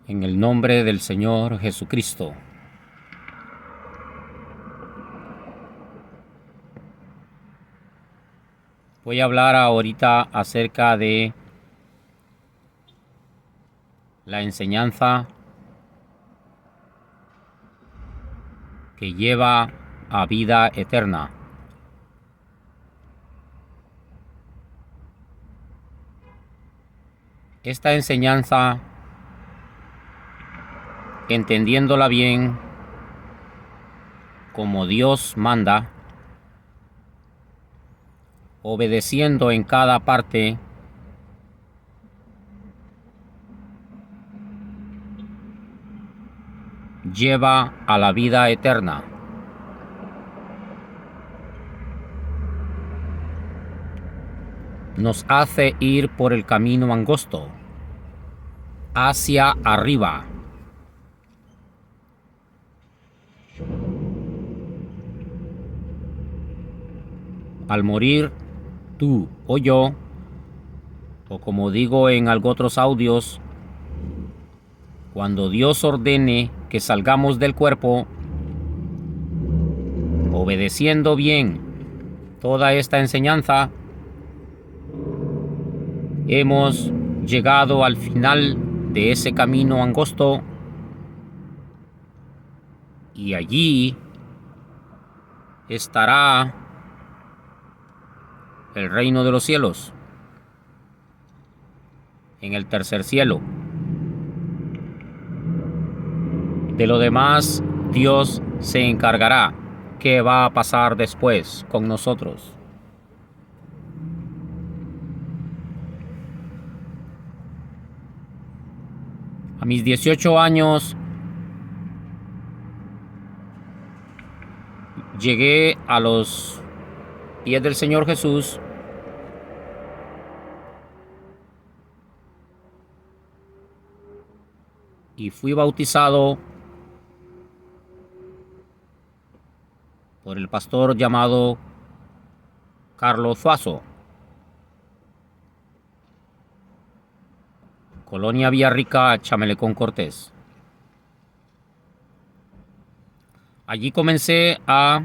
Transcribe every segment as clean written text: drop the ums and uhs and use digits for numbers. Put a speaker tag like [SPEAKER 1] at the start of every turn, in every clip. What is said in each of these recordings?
[SPEAKER 1] En el nombre del Señor Jesucristo. Voy a hablar ahorita acerca de la enseñanza que lleva a vida eterna. Esta enseñanza, entendiéndola bien, como Dios manda, obedeciendo en cada parte, lleva a la vida eterna. Nos hace ir por el camino angosto, hacia arriba. Al morir tú o yo, o como digo en otros audios, cuando Dios ordene que salgamos del cuerpo, obedeciendo bien toda esta enseñanza, hemos llegado al final de ese camino angosto y allí estará el reino de los cielos, en el tercer cielo. De lo demás, Dios se encargará. ¿Qué va a pasar después con nosotros? A mis 18 años llegué a los pies del Señor Jesús y fui bautizado por el pastor llamado Carlos Suazo, Colonia Villarrica, Chamelecón, Cortés. Allí comencé a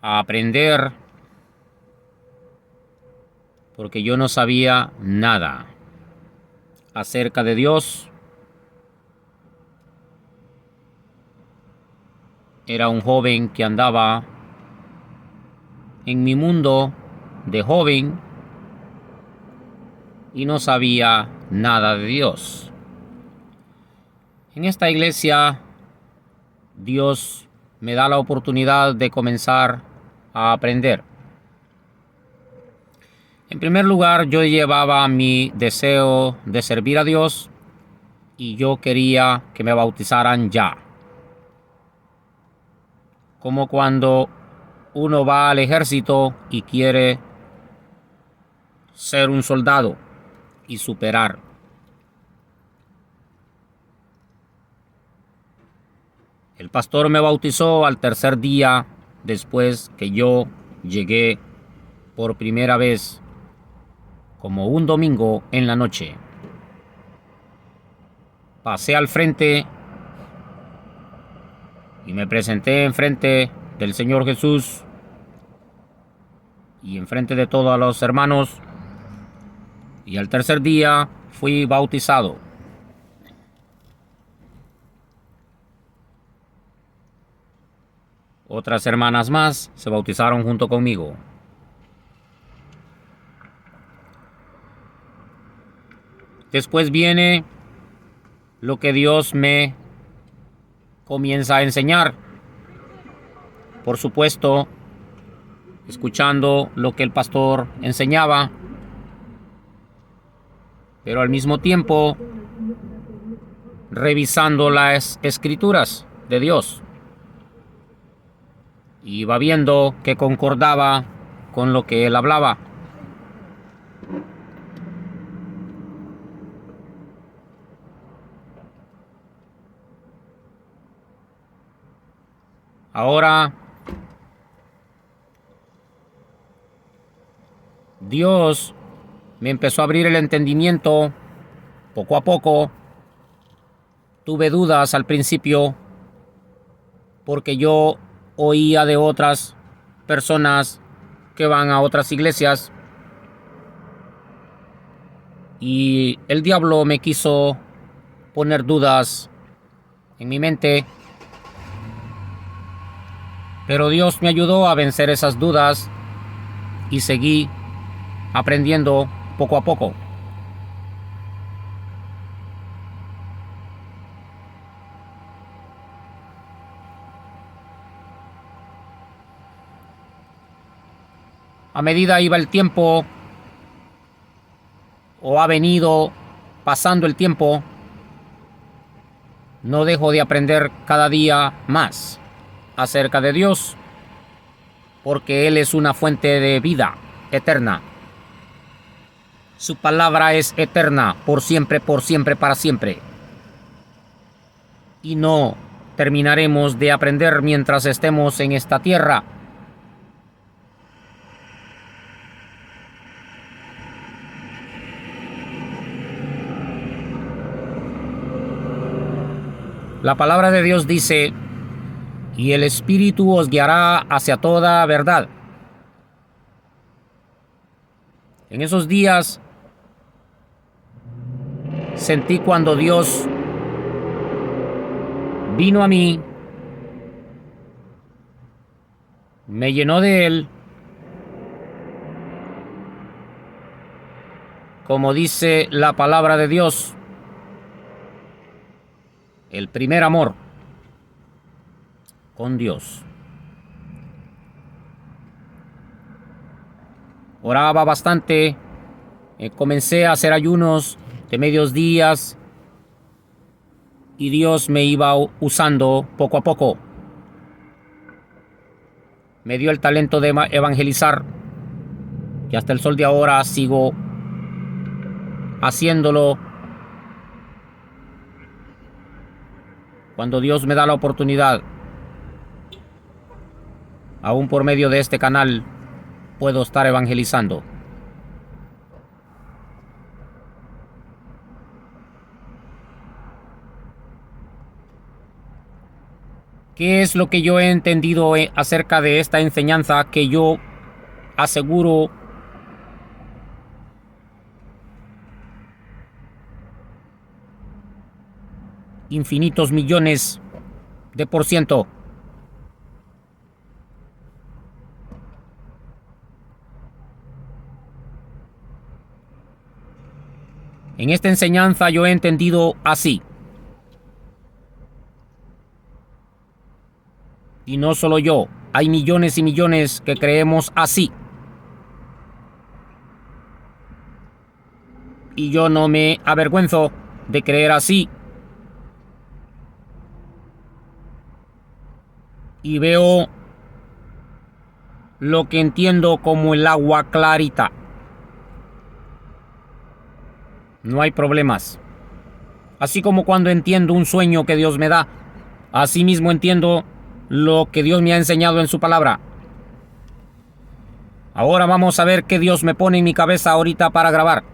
[SPEAKER 1] aprender, porque yo no sabía nada acerca de Dios. Era un joven que andaba en mi mundo de joven y no sabía nada de Dios. En esta iglesia, Dios me da la oportunidad de comenzar a aprender. En primer lugar, yo llevaba mi deseo de servir a Dios y yo quería que me bautizaran ya. Como cuando uno va al ejército y quiere ser un soldado y superar. El pastor me bautizó al tercer día después que yo llegué por primera vez, como un domingo en la noche. Pasé al frente y me presenté enfrente del Señor Jesús y enfrente de todos los hermanos, y al tercer día fui bautizado. Otras hermanas más se bautizaron junto conmigo. Después viene lo que Dios me comienza a enseñar. Por supuesto, escuchando lo que el pastor enseñaba, pero al mismo tiempo revisando las escrituras de Dios. Y iba viendo que concordaba con lo que él hablaba. Ahora, Dios me empezó a abrir el entendimiento Poco a poco tuve dudas al principio porque yo oía de otras personas que van a otras iglesias y el diablo me quiso poner dudas en mi mente, pero Dios me ayudó a vencer esas dudas y seguí aprendiendo poco a poco. A medida iba el tiempo o ha venido pasando el tiempo, no dejo de aprender cada día más acerca de Dios, porque Él es una fuente de vida eterna. Su palabra es eterna, por siempre, para siempre. Y no terminaremos de aprender mientras estemos en esta tierra. La palabra de Dios dice: y el Espíritu os guiará hacia toda verdad. En esos días sentí cuando Dios vino a mí, me llenó de Él, como dice la palabra de Dios, el primer amor con Dios. Oraba bastante, comencé a hacer ayunos de medios días y Dios me iba usando poco a poco. Me dio el talento de evangelizar y hasta el sol de ahora sigo haciéndolo. Cuando Dios me da la oportunidad, aún por medio de este canal, puedo estar evangelizando. ¿Qué es lo que yo he entendido acerca de esta enseñanza que yo aseguro infinitos millones de por ciento? En esta enseñanza yo he entendido así. Y no solo yo, hay millones y millones que creemos así. Y yo no me avergüenzo de creer así. Y veo lo que entiendo como el agua clarita. No hay problemas. Así como cuando entiendo un sueño que Dios me da, así mismo entiendo lo que Dios me ha enseñado en su palabra. Ahora vamos a ver qué Dios me pone en mi cabeza ahorita para grabar.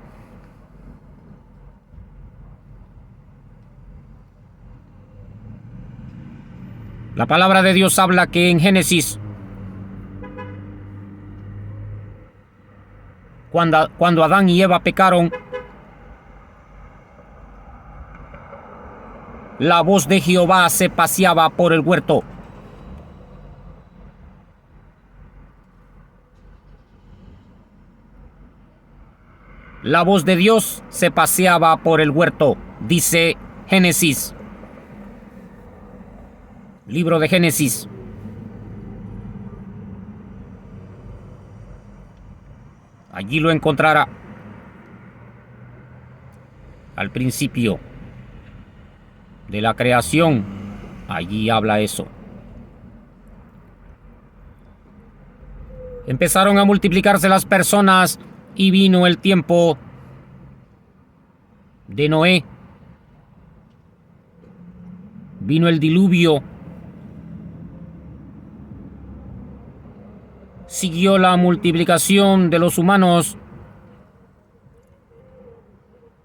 [SPEAKER 1] La palabra de Dios habla que en Génesis, cuando Adán y Eva pecaron, la voz de Jehová se paseaba por el huerto. La voz de Dios se paseaba por el huerto, dice Génesis. Libro de Génesis. Allí lo encontrará. Al principio de la creación, allí habla eso. Empezaron a multiplicarse las personas y vino el tiempo de Noé. Vino el diluvio. Siguió la multiplicación de los humanos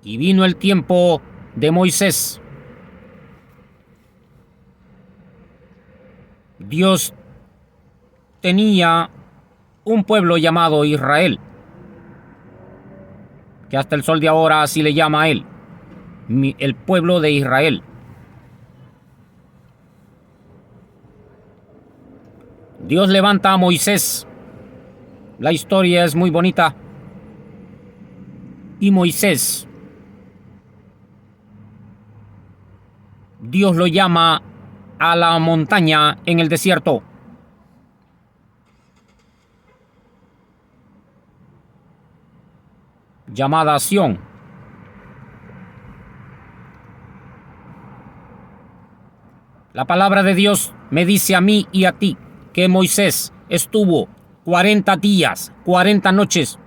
[SPEAKER 1] Y vino el tiempo de Moisés. Dios tenía un pueblo llamado Israel, que hasta el sol de ahora así le llama a él, el pueblo de Israel. Dios levanta a Moisés. La historia es muy bonita. Y Moisés, Dios lo llama a la montaña en el desierto. Llamada Sión. La palabra de Dios me dice a mí y a ti que Moisés estuvo 40 días, 40 noches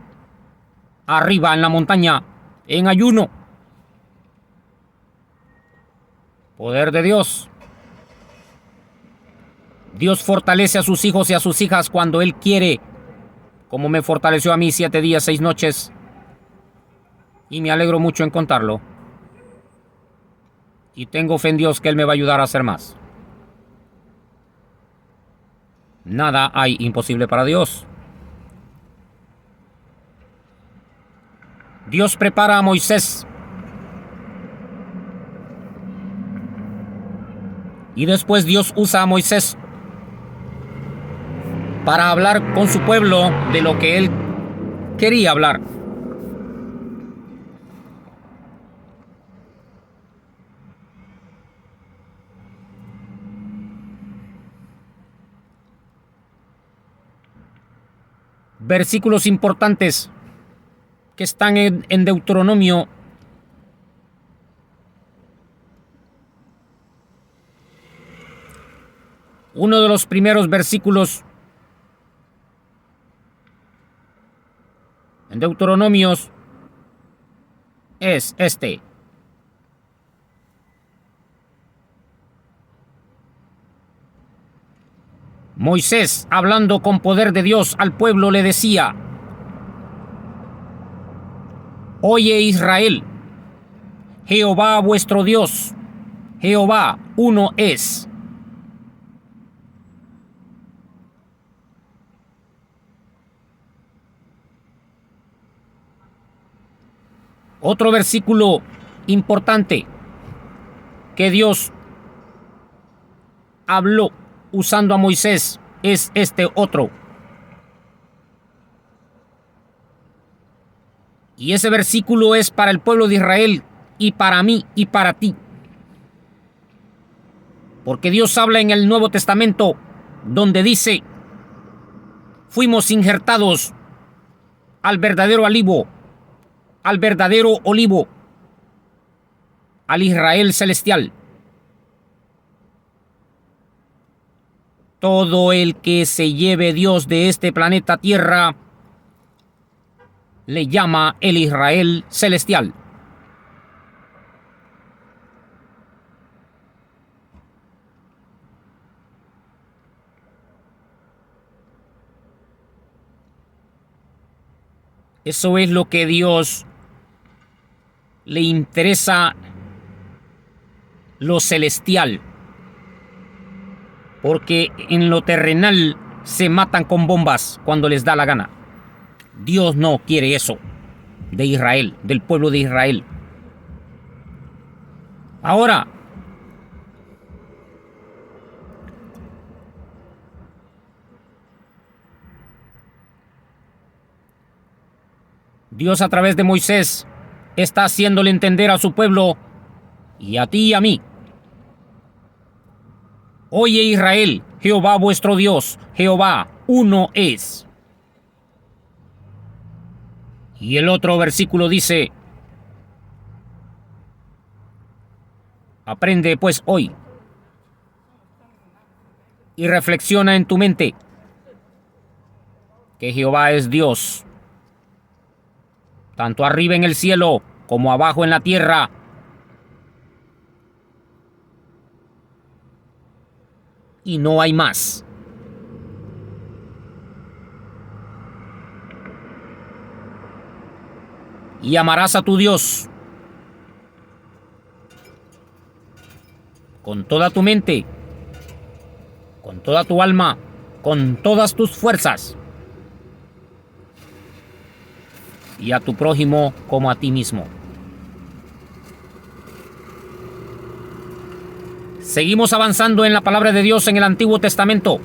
[SPEAKER 1] arriba en la montaña en ayuno. Poder de Dios. Dios fortalece a sus hijos y a sus hijas cuando Él quiere, como me fortaleció a mí 7 días, 6 noches. Y me alegro mucho en contarlo. Y tengo fe en Dios que Él me va a ayudar a hacer más. Nada hay imposible para Dios. Dios prepara a Moisés. Y después Dios usa a Moisés para hablar con su pueblo de lo que Él quería hablar. Versículos importantes que están en Deuteronomio. Uno de los primeros versículos en Deuteronomios es este. Moisés, hablando con poder de Dios al pueblo, le decía: Oye Israel, Jehová vuestro Dios, Jehová uno es. Otro versículo importante que Dios habló usando a Moisés es este otro. Y ese versículo es para el pueblo de Israel y para mí y para ti. Porque Dios habla en el Nuevo Testamento donde dice: fuimos injertados al verdadero olivo, al verdadero olivo, al Israel celestial. Todo el que se lleve Dios de este planeta Tierra le llama el Israel celestial. Eso es lo que Dios le interesa, lo celestial. Porque en lo terrenal se matan con bombas cuando les da la gana. Dios no quiere eso de Israel, del pueblo de Israel. Ahora, Dios a través de Moisés está haciéndole entender a su pueblo y a ti y a mí: Oye Israel, Jehová vuestro Dios, Jehová uno es. Y el otro versículo dice: aprende pues hoy y reflexiona en tu mente que Jehová es Dios, tanto arriba en el cielo como abajo en la tierra. Y no hay más. Y amarás a tu Dios con toda tu mente, con toda tu alma, con todas tus fuerzas, y a tu prójimo como a ti mismo. Seguimos avanzando en la palabra de Dios en el Antiguo Testamento,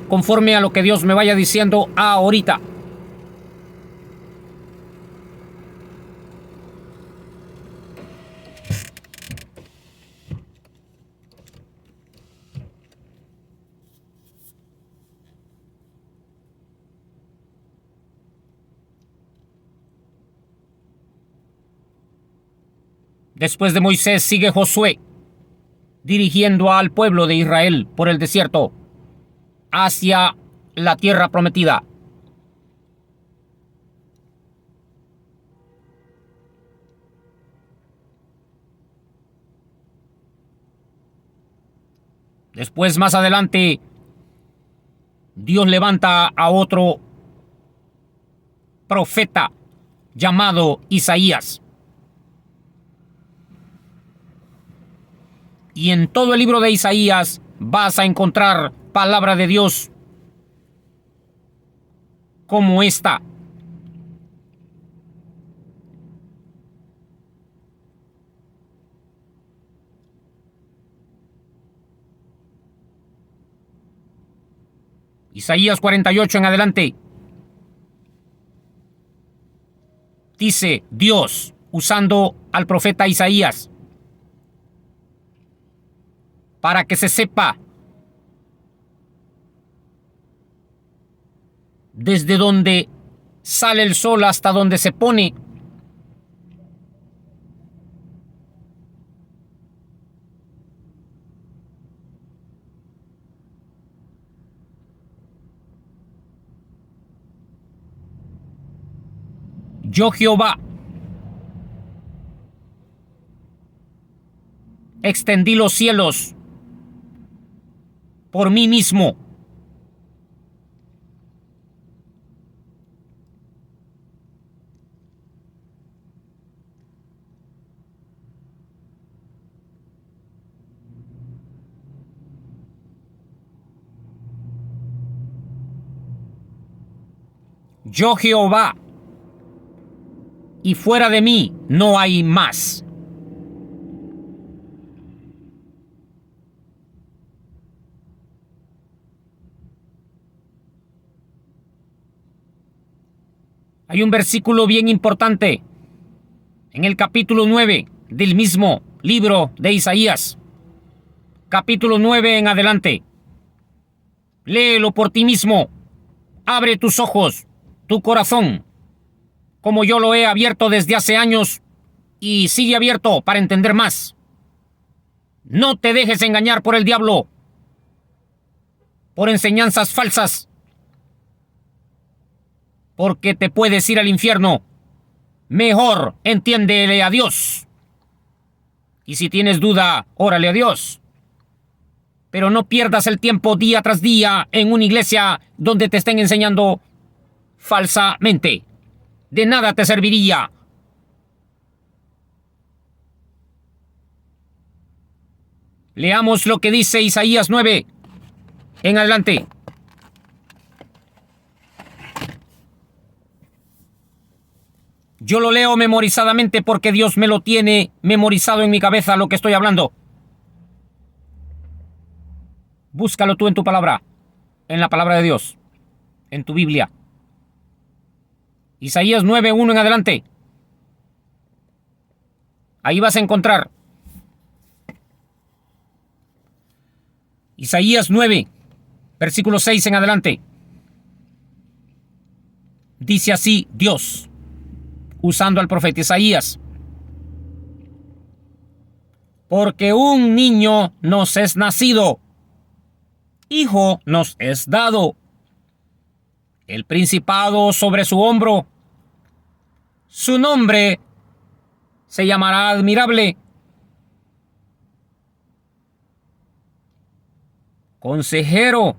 [SPEAKER 1] conforme a lo que Dios me vaya diciendo ahorita. Después de Moisés sigue Josué, dirigiendo al pueblo de Israel por el desierto hacia la tierra prometida. Después, más adelante, Dios levanta a otro profeta llamado Isaías. Y en todo el libro de Isaías vas a encontrar palabra de Dios como esta. Isaías 48 en adelante. Dice Dios, usando al profeta Isaías, para que se sepa desde donde sale el sol hasta donde se pone, yo Jehová extendí los cielos por mí mismo. Yo Jehová, y fuera de mí no hay más. Hay un versículo bien importante en el capítulo 9 del mismo libro de Isaías. Capítulo 9 en adelante. Léelo por ti mismo. Abre tus ojos, tu corazón, como yo lo he abierto desde hace años y sigue abierto para entender más. No te dejes engañar por el diablo, por enseñanzas falsas, porque te puedes ir al infierno. Mejor entiéndele a Dios. Y si tienes duda, órale a Dios. Pero no pierdas el tiempo día tras día en una iglesia donde te estén enseñando falsamente. De nada te serviría. Leamos lo que dice Isaías 9 en adelante. Yo lo leo memorizadamente porque Dios me lo tiene memorizado en mi cabeza lo que estoy hablando. Búscalo tú en tu palabra, en la palabra de Dios, en tu Biblia. Isaías 9:1 en adelante. Ahí vas a encontrar. Isaías 9, versículo 6 en adelante. Dice así Dios, usando al profeta Isaías. Porque un niño nos es nacido, hijo nos es dado, el principado sobre su hombro. Su nombre se llamará Admirable, Consejero,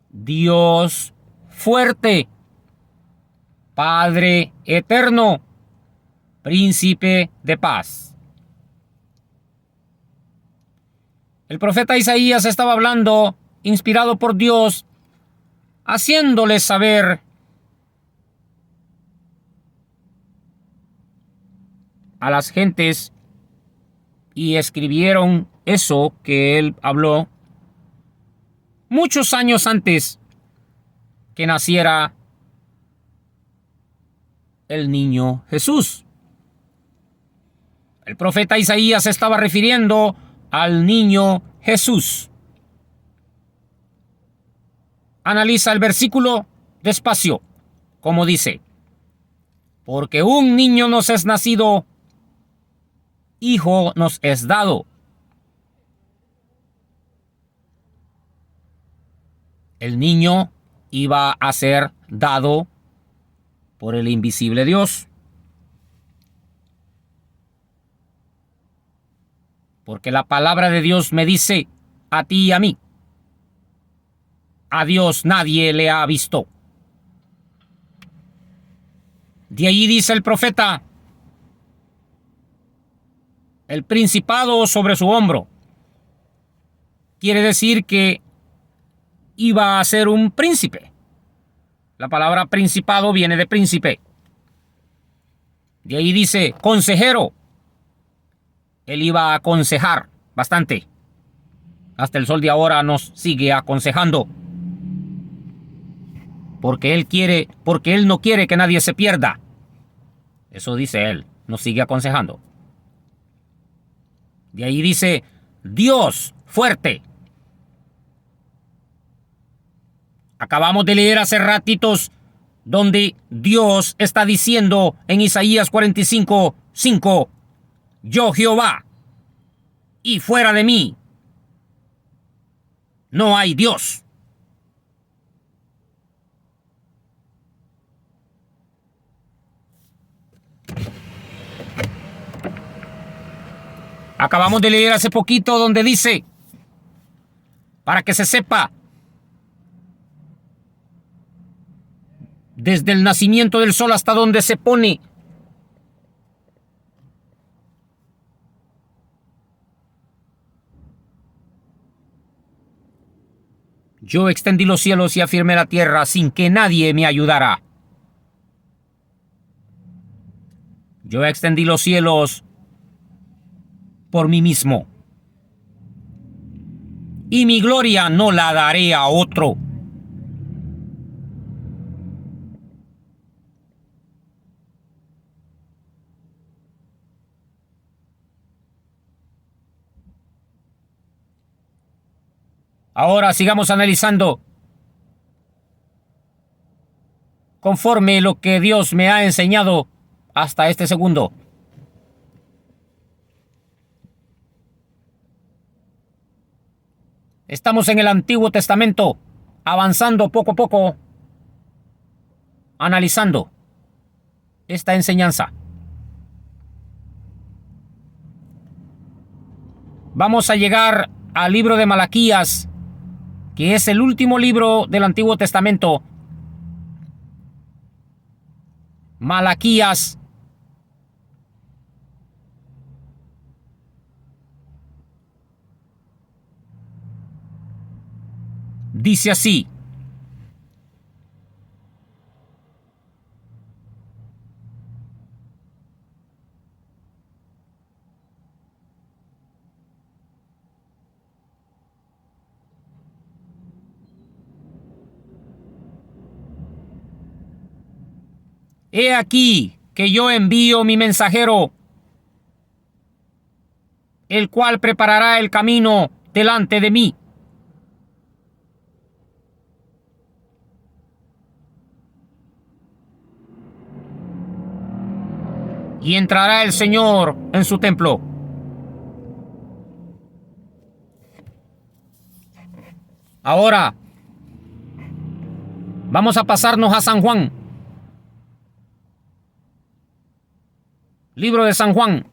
[SPEAKER 1] Dios fuerte, Padre eterno, Príncipe de paz. El profeta Isaías estaba hablando, inspirado por Dios, haciéndoles saber a las gentes, y escribieron eso que él habló muchos años antes que naciera el niño Jesús. El profeta Isaías se estaba refiriendo al niño Jesús. Analiza el versículo despacio, como dice: porque un niño nos es nacido, hijo nos es dado. El niño iba a ser dado por el invisible Dios. Porque la palabra de Dios me dice a ti y a mí: a Dios nadie le ha visto. De allí dice el profeta: el principado sobre su hombro. Quiere decir que iba a ser un príncipe. La palabra principado viene de príncipe. De ahí dice consejero. Él iba a aconsejar bastante. Hasta el sol de ahora nos sigue aconsejando. Porque él no quiere que nadie se pierda. Eso dice él, nos sigue aconsejando. De ahí dice Dios fuerte. Acabamos de leer hace ratitos donde Dios está diciendo en Isaías 45:5: yo Jehová, y fuera de mí no hay Dios. Acabamos de leer hace poquito donde dice, para que se sepa, desde el nacimiento del sol hasta donde se pone, yo extendí los cielos y afirmé la tierra sin que nadie me ayudara. Yo extendí los cielos por mí mismo, y mi gloria no la daré a otro. Ahora sigamos analizando conforme lo que Dios me ha enseñado hasta este segundo. Estamos en el Antiguo Testamento, avanzando poco a poco, analizando esta enseñanza. Vamos a llegar al libro de Malaquías, que es el último libro del Antiguo Testamento. Malaquías dice así: he aquí que yo envío mi mensajero, el cual preparará el camino delante de mí. Y entrará el Señor en su templo. Ahora, vamos a pasarnos a San Juan. Libro de San Juan.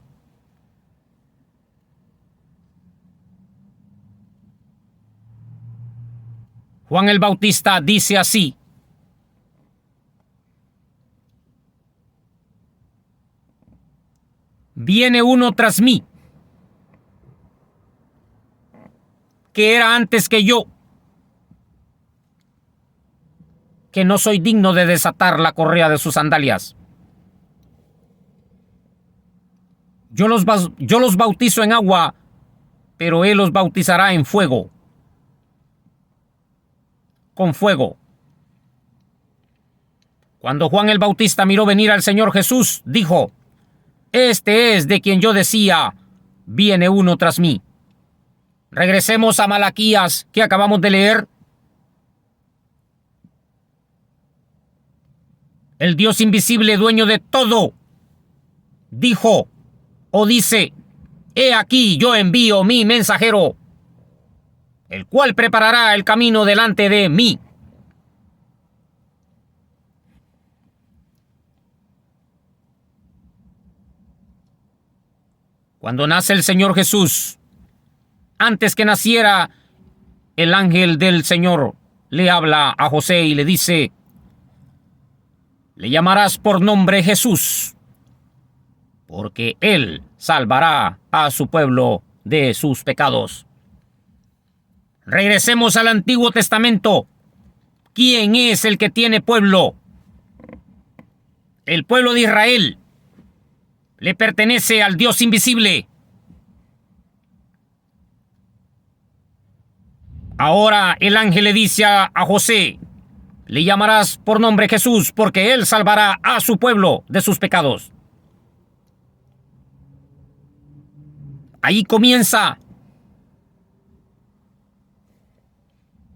[SPEAKER 1] Juan el Bautista dice así: viene uno tras mí, que era antes que yo, que no soy digno de desatar la correa de sus sandalias. Yo los bautizo en agua, pero él los bautizará en fuego. Con fuego. Cuando Juan el Bautista miró venir al Señor Jesús, dijo: Este es de quien yo decía, viene uno tras mí. Regresemos a Malaquías, que acabamos de leer. El Dios invisible, dueño de todo, dijo o dice: He aquí yo envío mi mensajero, el cual preparará el camino delante de mí. Cuando nace el Señor Jesús, antes que naciera, el ángel del Señor le habla a José y le dice: Le llamarás por nombre Jesús, porque él salvará a su pueblo de sus pecados. Regresemos al Antiguo Testamento. ¿Quién es el que tiene pueblo? El pueblo de Israel le pertenece al Dios invisible. Ahora el ángel le dice a José: Le llamarás por nombre Jesús, porque él salvará a su pueblo de sus pecados. Ahí comienza